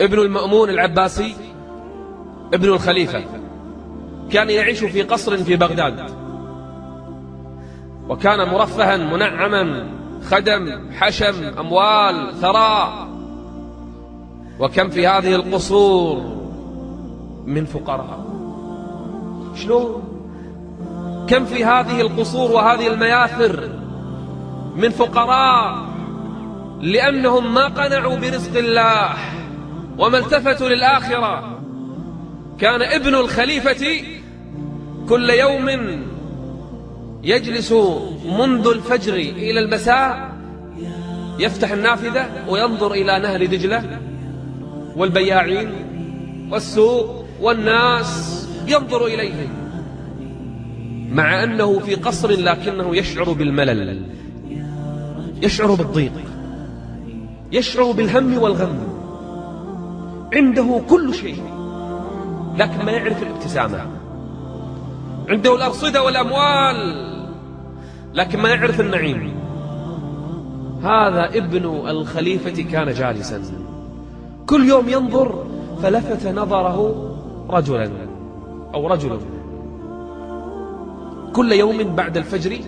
ابن المأمون العباسي ابن الخليفة، كان يعيش في قصر في بغداد، وكان مرفها منعما، خدم، حشم، أموال، ثراء. وكم في هذه القصور من فقراء، شلون؟ كم في هذه القصور وهذه المياثر من فقراء لأنهم ما قنعوا برزق الله وما التفتوا للآخرة. كان ابن الخليفة كل يوم يجلس منذ الفجر إلى المساء، يفتح النافذة وينظر إلى نهر دجلة والبياعين والسوق والناس، ينظر إليهم مع أنه في قصر، لكنه يشعر بالملل، يشعر بالضيق، يشعر بالهم والغم، عنده كل شيء لكن ما يعرف الابتسامة، عنده الأرصدة والأموال لكن ما يعرف النعيم. هذا ابن الخليفة كان جالسا كل يوم ينظر، فلفت نظره رجلا أو رجل كل يوم بعد الفجر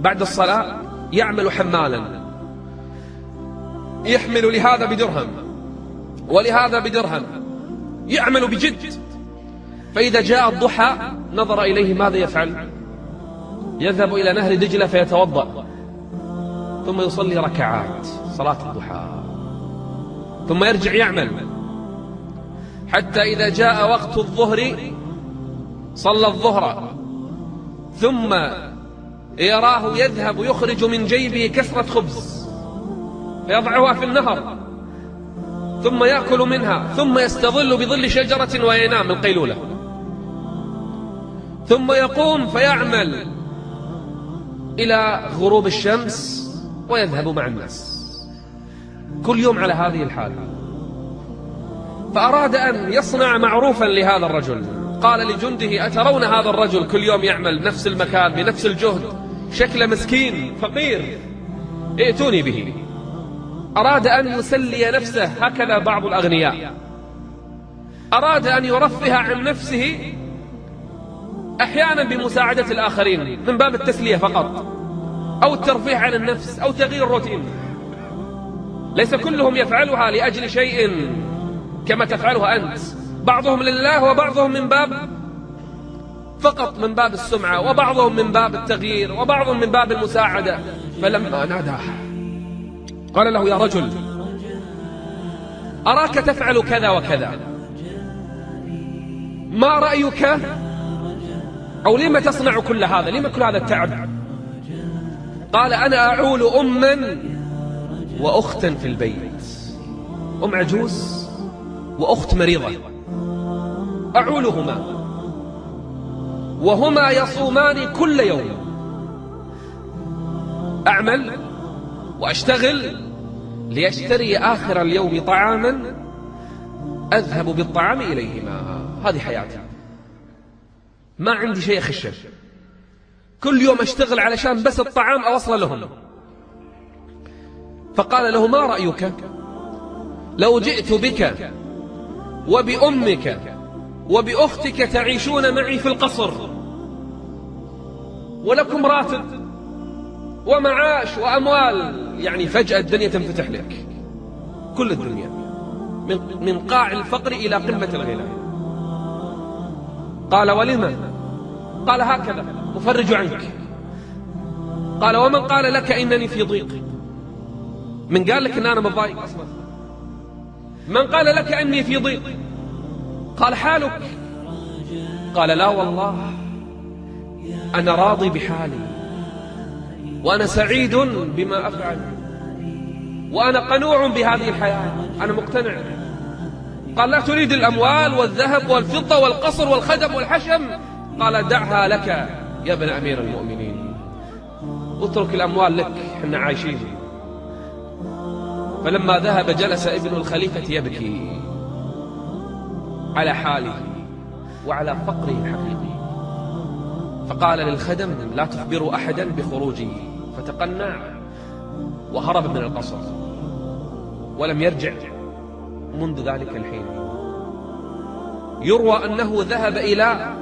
بعد الصلاة يعمل حمالا، يحمل لهذا بدرهم ولهذا بدرهم، يعمل بجد. فإذا جاء الضحى نظر إليه ماذا يفعل؟ يذهب إلى نهر دجلة فيتوضأ، ثم يصلي ركعات صلاة الضحى، ثم يرجع يعمل حتى إذا جاء وقت الظهر صلى الظهر، ثم يراه يذهب يخرج من جيبه كسرة خبز فيضعها في النهر، ثم يأكل منها، ثم يستظل بظل شجرة وينام القيلولة، ثم يقوم فيعمل إلى غروب الشمس ويذهب مع الناس، كل يوم على هذه الحال. فأراد أن يصنع معروفا لهذا الرجل، قال لجنده: أترون هذا الرجل كل يوم يعمل نفس المكان بنفس الجهد، شكله مسكين فقير، ائتوني به. أراد أن يسلي نفسه، هكذا بعض الأغنياء، أراد أن يرفه عن نفسه أحيانا بمساعدة الآخرين من باب التسلية فقط، أو الترفيه عن النفس، أو تغيير الروتين. ليس كلهم يفعلها لأجل شيء كما تفعلها أنت، بعضهم لله وبعضهم من باب فقط من باب السمعة، وبعضهم من باب التغيير، وبعضهم من باب المساعدة. فلما ناداه قال له: يا رجل، أراك تفعل كذا وكذا، ما رأيك؟ أو لما تصنع كل هذا؟ لما كل هذا التعب؟ قال: أنا أعول أما وأختا في البيت، أم عجوز وأخت مريضة، أعولهما وهما يصومان كل يوم، أعمل وأشتغل ليشتري آخر اليوم طعاما أذهب بالطعام إليهما. هذه حياتي، ما عندي شيء أخشه، كل يوم أشتغل علشان بس الطعام أوصل لهم. فقال له: ما رأيك لو جئت بك وبأمك وبأختك تعيشون معي في القصر، ولكم راتب ومعاش وأموال؟ يعني فجأة الدنيا تنفتح لك، كل الدنيا من قاع الفقر إلى قمة الغنى. قال: ولما؟ قال: هكذا أفرج عنك. قال: ومن قال لك إنني في ضيق؟ من قال لك إن أنا مضايق أصلا؟ من قال لك أني في ضيق؟ قال: حالك؟ قال: لا والله، أنا راضي بحالي، وأنا سعيد بما أفعل، وأنا قنوع بهذه الحياة، أنا مقتنع. قال: لا تريد الأموال والذهب والفضة والقصر والخدم والحشم؟ قال: دعها لك يا ابن أمير المؤمنين، اترك الأموال لك، حنا عايشين. فلما ذهب جلس ابن الخليفة يبكي على حاله وعلى فقره الحقيقي، فقال للخدم: لا تخبروا أحدا بخروجه. فتقنع وهرب من القصر ولم يرجع منذ ذلك الحين. يروى أنه ذهب إلى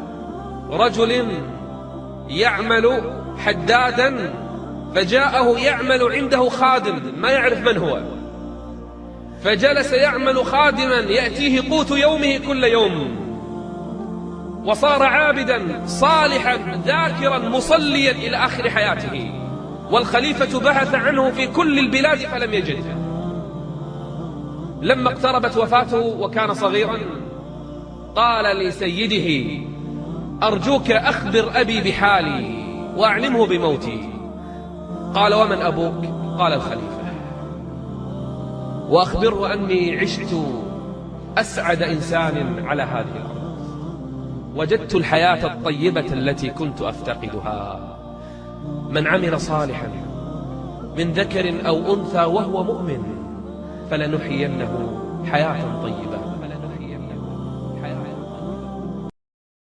رجل يعمل حدادا، فجاءه يعمل عنده خادم ما يعرف من هو، فجلس يعمل خادما يأتيه قوت يومه كل يوم، وصار عابدا صالحا ذاكرا مصليا إلى آخر حياته. والخليفة بحث عنه في كل البلاد فلم يجده. لما اقتربت وفاته وكان صغيرا قال لسيده: أرجوك أخبر أبي بحالي وأعلمه بموتي. قال: ومن أبوك؟ قال: الخليفة. وأخبره أني عشت أسعد إنسان على هذه الأرض، وجدت الحياة الطيبة التي كنت أفتقدها. من عمل صالحا من ذكر أو أنثى وهو مؤمن فلنحيينه حياة طيبة